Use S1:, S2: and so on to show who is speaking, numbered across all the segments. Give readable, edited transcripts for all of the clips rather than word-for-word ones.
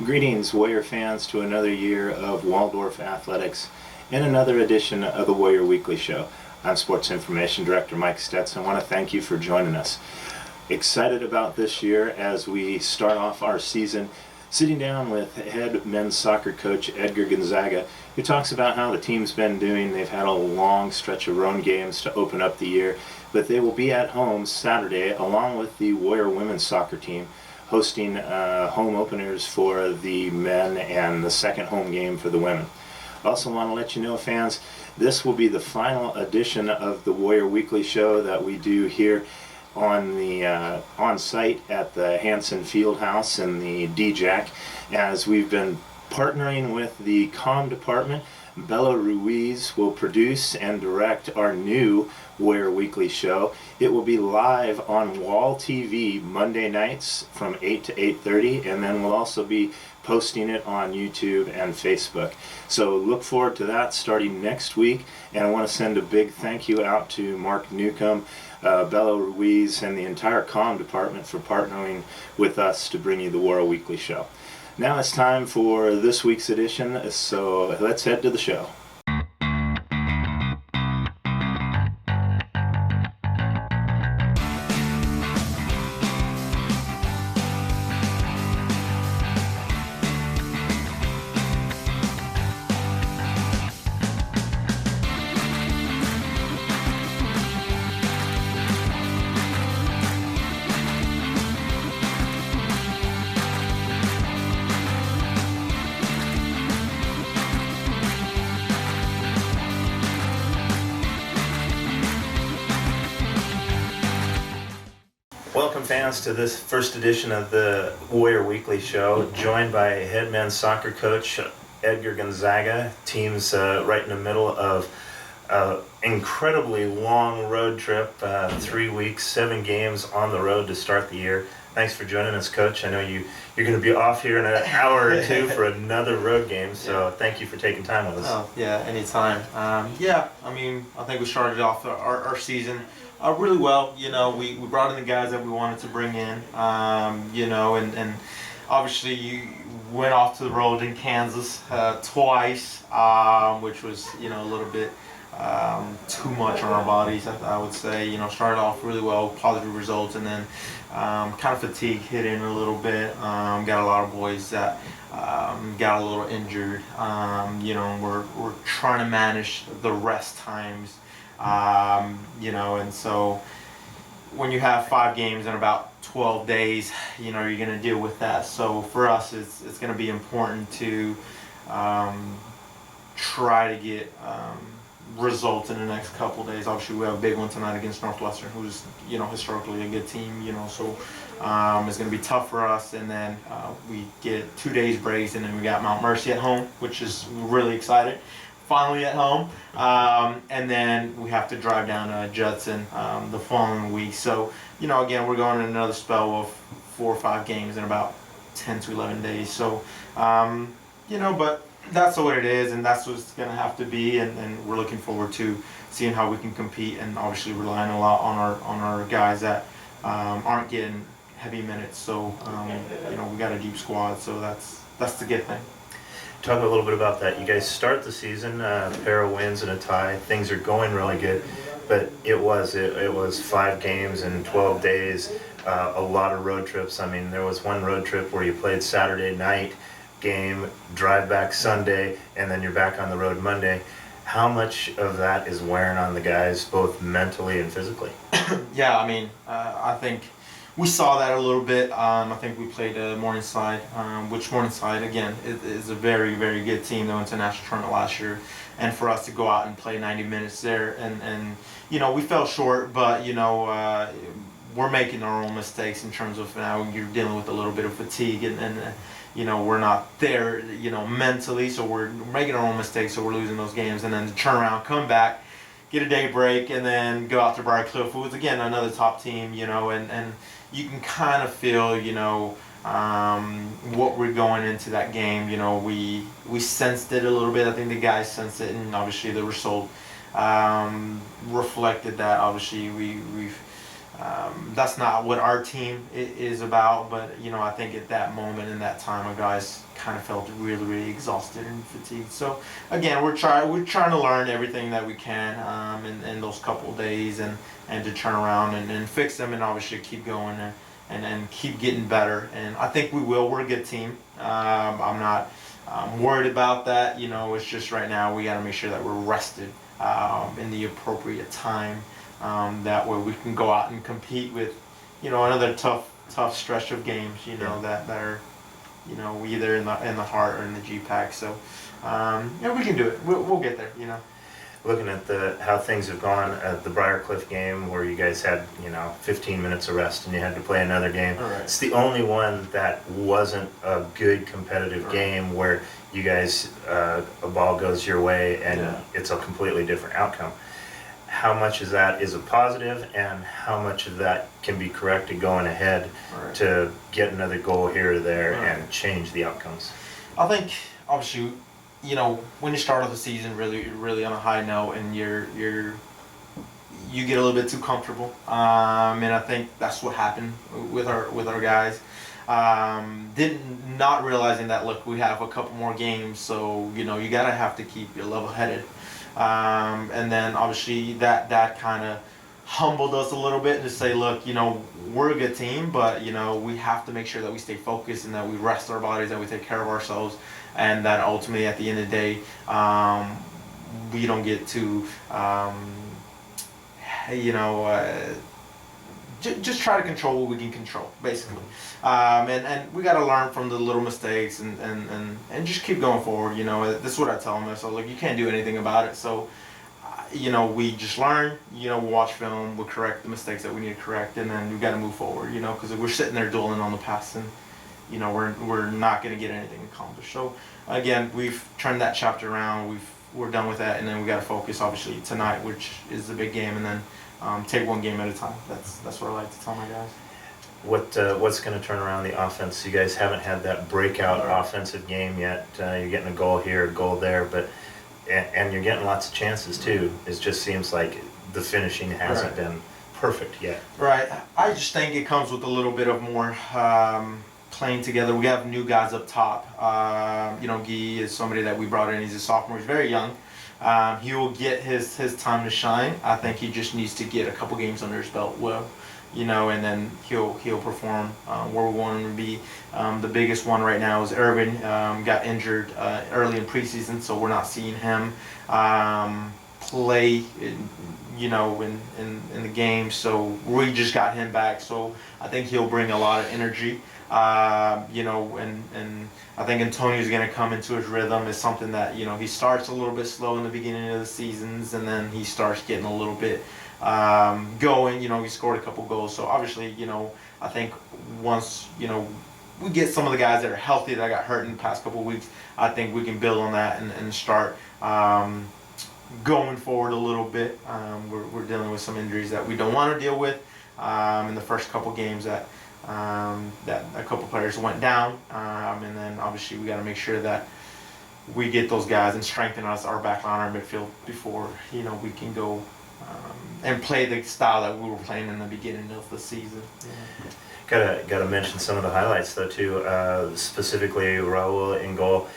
S1: Greetings, Warrior fans, to another year of Waldorf Athletics and another edition of the Warrior Weekly Show. I'm Sports Information Director Mike Stetson. I want to thank you for joining us. Excited about this year as we start off our season, sitting down with head men's soccer coach Edgar Gonzaga, who talks about how the team's been doing. They've had a long stretch of road games to open up the year, but they will be at home Saturday along with the Warrior women's soccer team, hosting home openers for the men and the second home game for the women. I also want to let you know, fans, this will be the final edition of the Warrior Weekly Show that we do here on the on site at the Hanson Fieldhouse in the DJAC, as we've been partnering with the comm department. Bella Ruiz will produce and direct our new Warrior Weekly Show. It will be live on Wall TV Monday nights from 8 to 8:30, and then we'll also be posting it on YouTube and Facebook. So look forward to that starting next week, and I want to send a big thank you out to Mark Newcomb, Bella Ruiz, and the entire comm department for partnering with us to bring you the Warrior Weekly Show. Now it's time for this week's edition, so let's head to the show. Welcome, fans, to this first edition of the Warrior Weekly Show, joined by head men's soccer coach Edgar Gonzaga. Team's right in the middle of incredibly long road trip, 3 weeks, 7 games on the road to start the year. Thanks for joining us, Coach. I know you're going to be off here in an hour or two for another road game, so thank you for taking time with us.
S2: Oh, yeah, anytime. I think we started off our season really well. We brought in the guys that we wanted to bring in, and obviously you went off to the road in Kansas twice, which was, a little bit too much on our bodies, I would say. Started off really well, positive results, and then kind of fatigue hit in a little bit. Got a lot of boys that got a little injured. We're trying to manage the rest times. And so when you have 5 games in about 12 days, you're going to deal with that. So for us, it's going to be important to try to get results in the next couple days. Obviously, we have a big one tonight against Northwestern, who's historically a good team. So it's going to be tough for us. And then we get 2 days breaks, and then we got Mount Mercy at home, which is really excited. Finally at home, and then we have to drive down to Judson the following week. So, again, we're going in another spell of 4 or 5 games in about 10 to 11 days. So, but that's what it is, and that's what it's going to have to be, and we're looking forward to seeing how we can compete, and obviously relying a lot on our guys that aren't getting heavy minutes. So, we got a deep squad, so that's the good thing.
S1: Talk a little bit about that. You guys start the season, a pair of wins and a tie. Things are going really good, but it was 5 games in 12 days, a lot of road trips. I mean, there was one road trip where you played Saturday night game, drive back Sunday, and then you're back on the road Monday. How much of that is wearing on the guys, both mentally and physically?
S2: Yeah, I think we saw that a little bit. I think we played Morningside, which Morningside, again, is a very, very good team. They went to national tournament last year. And for us to go out and play 90 minutes there, and we fell short, but, we're making our own mistakes in terms of now you're dealing with a little bit of fatigue, and we're not there, mentally, so we're making our own mistakes, so we're losing those games. And then to turn around, come back, get a day break, and then go out to Briarcliff, who was, again, another top team, and you can kind of feel, what we're going into that game. We sensed it a little bit. I think the guys sensed it, and obviously the result reflected that. Obviously, we've that's not what our team is about, but I think at that moment in that time, our guys kind of felt really, really exhausted and fatigued. So again, we're trying to learn everything that we can in those couple of days, and to turn around and fix them, and obviously keep going and keep getting better. And I think we will. We're a good team. I'm not worried about that. You know, it's just right now we got to make sure that we're rested in the appropriate time. That way we can go out and compete with, you know, another tough stretch of games. You know, that are, you know, either in the heart or in the GPAC. So yeah, we can do it. We'll get there. You know.
S1: Looking at how things have gone at the Briarcliff game, where you guys had, you know, 15 minutes of rest and you had to play another game.
S2: Right.
S1: It's the only one that wasn't a good competitive game where you guys a ball goes your way and it's a completely different outcome. How much of that is a positive, and how much of that can be corrected going ahead to get another goal here or there and change the outcomes?
S2: I think obviously, you know, when you start off the season really on a high note, and you get a little bit too comfortable, and I think that's what happened with our guys. Not realizing that, look, we have a couple more games, so you know you gotta have to keep your level headed, and then obviously that kind of humbled us a little bit to say, look, you know, we're a good team, but you know we have to make sure that we stay focused and that we rest our bodies, that we take care of ourselves, and that ultimately at the end of the day we don't get to just try to control what we can control, basically. And we got to learn from the little mistakes and just keep going forward. You know, this is what I tell them. So look, you can't do anything about it. So you know, we just learn, you know, we'll watch film, we'll correct the mistakes that we need to correct, and then we've got to move forward, you know, because if we're sitting there dwelling on the past, and, you know, we're not going to get anything accomplished. So, again, we've turned that chapter around, we're done with that, and then we got to focus, obviously, tonight, which is the big game, and then take one game at a time. That's what I like to tell my guys.
S1: What's going to turn around the offense? You guys haven't had that breakout offensive game yet. You're getting a goal here, a goal there, but and you're getting lots of chances too. It just seems like the finishing hasn't been perfect yet.
S2: Right. I just think it comes with a little bit of more playing together. We have new guys up top. You know, Guy is somebody that we brought in. He's a sophomore. He's very young. He will get his time to shine. I think he just needs to get a couple games under his belt. Well, you know, and then he'll perform where we want him to be. The biggest one right now is Irvin. Got injured early in preseason, so we're not seeing him play, you know, in the game. So we just got him back. So I think he'll bring a lot of energy. You know, and I think Antonio's going to come into his rhythm. Is something that, you know, he starts a little bit slow in the beginning of the seasons, and then he starts getting a little bit going. You know, he scored a couple goals. So obviously, you know, I think once, you know, we get some of the guys that are healthy that got hurt in the past couple of weeks, I think we can build on that and start going forward a little bit. We're dealing with some injuries that we don't want to deal with in the first couple games that a couple players went down, and then obviously we got to make sure that we get those guys and strengthen our back line, our midfield, before, you know, we can go and play the style that we were playing in the beginning of the season.
S1: Gotta mention some of the highlights though too. Specifically, Raul in goal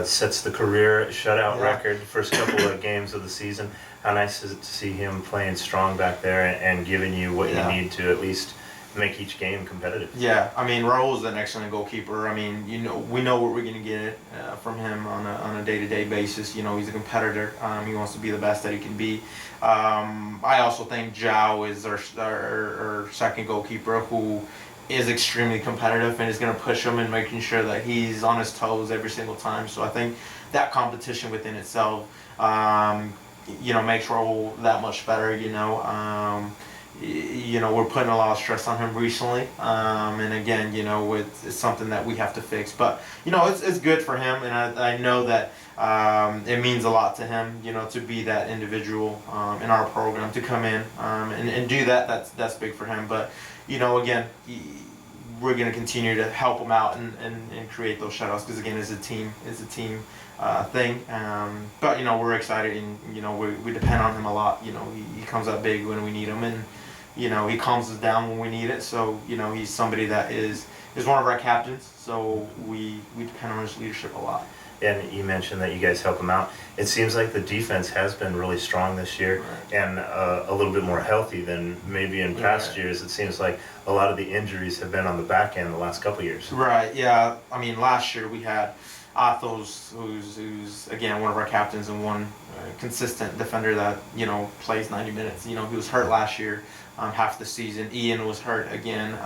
S1: sets the career shutout record first couple of games of the season. How nice is it to see him playing strong back there and giving you what you need to at least make each game competitive? Yeah,
S2: I mean, Raul is an excellent goalkeeper. I mean, you know, we know what we're going to get from him on a day-to-day basis. You know, he's a competitor. He wants to be the best that he can be. I also think Zhao is our second goalkeeper, who is extremely competitive and is going to push him and making sure that he's on his toes every single time. So I think that competition within itself, you know, makes Raul that much better. You know, we're putting a lot of stress on him recently, and again, you know, it's something that we have to fix. But you know, it's good for him, and I know that it means a lot to him, you know, to be that individual in our program, to come in and do that. That's big for him. But you know, again, we're going to continue to help him out and create those shutouts, because again, it's a team thing. But you know, we're excited, and you know, we depend on him a lot. You know, he comes up big when we need him, and you know, he calms us down when we need it. So you know, he's somebody that is is one of our captains, so we depend on his leadership a lot.
S1: And you mentioned that you guys help him out. It seems like the defense has been really strong this year,
S2: Right.
S1: and a little bit more healthy than maybe in past
S2: Right.
S1: years. It seems like a lot of the injuries have been on the back end the last couple of years.
S2: Right. Yeah. I mean, last year we had Athos, who's again one of our captains and one consistent defender that plays 90 minutes. He was hurt last year, half the season. Ian was hurt again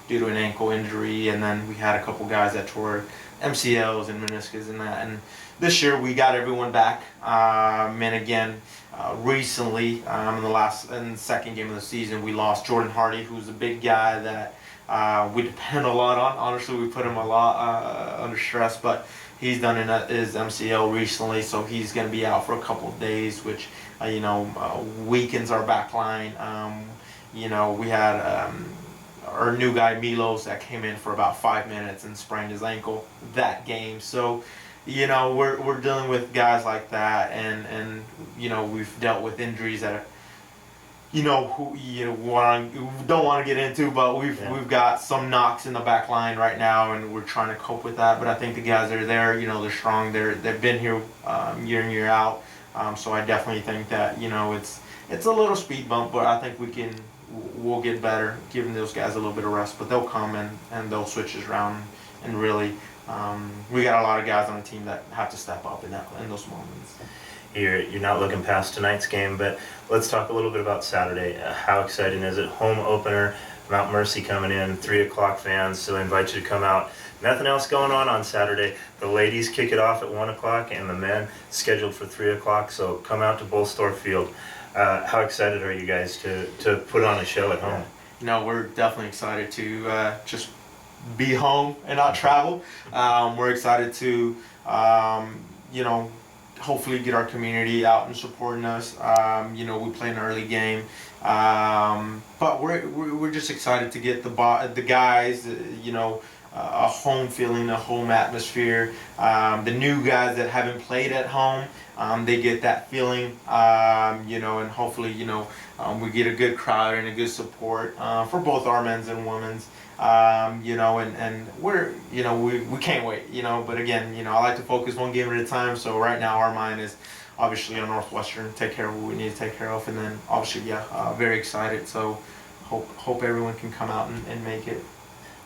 S2: due to an ankle injury, and then we had a couple guys that tore MCLs and meniscus and that. And this year we got everyone back. And again, recently in the second game of the season, we lost Jordan Hardy, who's a big guy that we depend a lot on. Honestly, we put him a lot under stress, but he's done his MCL recently, so he's going to be out for a couple of days, which weakens our back line. We had our new guy Milos that came in for about 5 minutes and sprained his ankle that game. So we're dealing with guys like that, and we've dealt with injuries that are who don't want to get into, but we've got some knocks in the back line right now, and we're trying to cope with that. But I think the guys that are there, they're strong. They've been here year in, year out. So I definitely think that it's a little speed bump, but I think we'll get better giving those guys a little bit of rest. But they'll come and they'll switch us around, and really we got a lot of guys on the team that have to step up in those moments.
S1: You're not looking past tonight's game, but let's talk a little bit about Saturday. How exciting is it? Home opener, Mount Mercy coming in, 3 o'clock fans, so I invite you to come out. Nothing else going on Saturday. The ladies kick it off at 1 o'clock and the men scheduled for 3 o'clock, so come out to Waldorf Field. How excited are you guys to put on a show at home?
S2: We're definitely excited to just be home and not travel. We're excited to, hopefully get our community out and supporting us. We play an early game, but we're just excited to get the guys, a home feeling, a home atmosphere. The new guys that haven't played at home, they get that feeling, and hopefully, we get a good crowd and a good support for both our men's and women's. And we're, we can't wait, but again, I like to focus one game at a time. So right now our mind is obviously on Northwestern, take care of what we need to take care of. And then obviously, very excited. So hope everyone can come out and make it.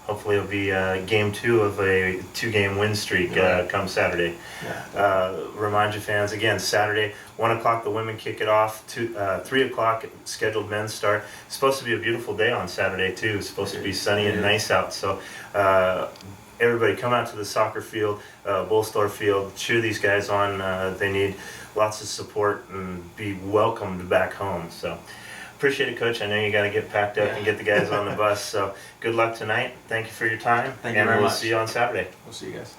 S1: Hopefully it'll be game 2 of a 2-game win streak come Saturday.
S2: Yeah.
S1: Remind your fans again, Saturday, 1 o'clock the women kick it off, 3 o'clock scheduled men's start. It's supposed to be a beautiful day on Saturday too. It's supposed to be sunny and nice out. So everybody come out to the soccer field, Waldorf Field, cheer these guys on. They need lots of support and be welcomed back home. So appreciate it, Coach. I know you got to get packed up and get the guys on the bus. So good luck tonight. Thank you for your time.
S2: Thank you very much.
S1: And we'll see you on Saturday.
S2: We'll see you guys.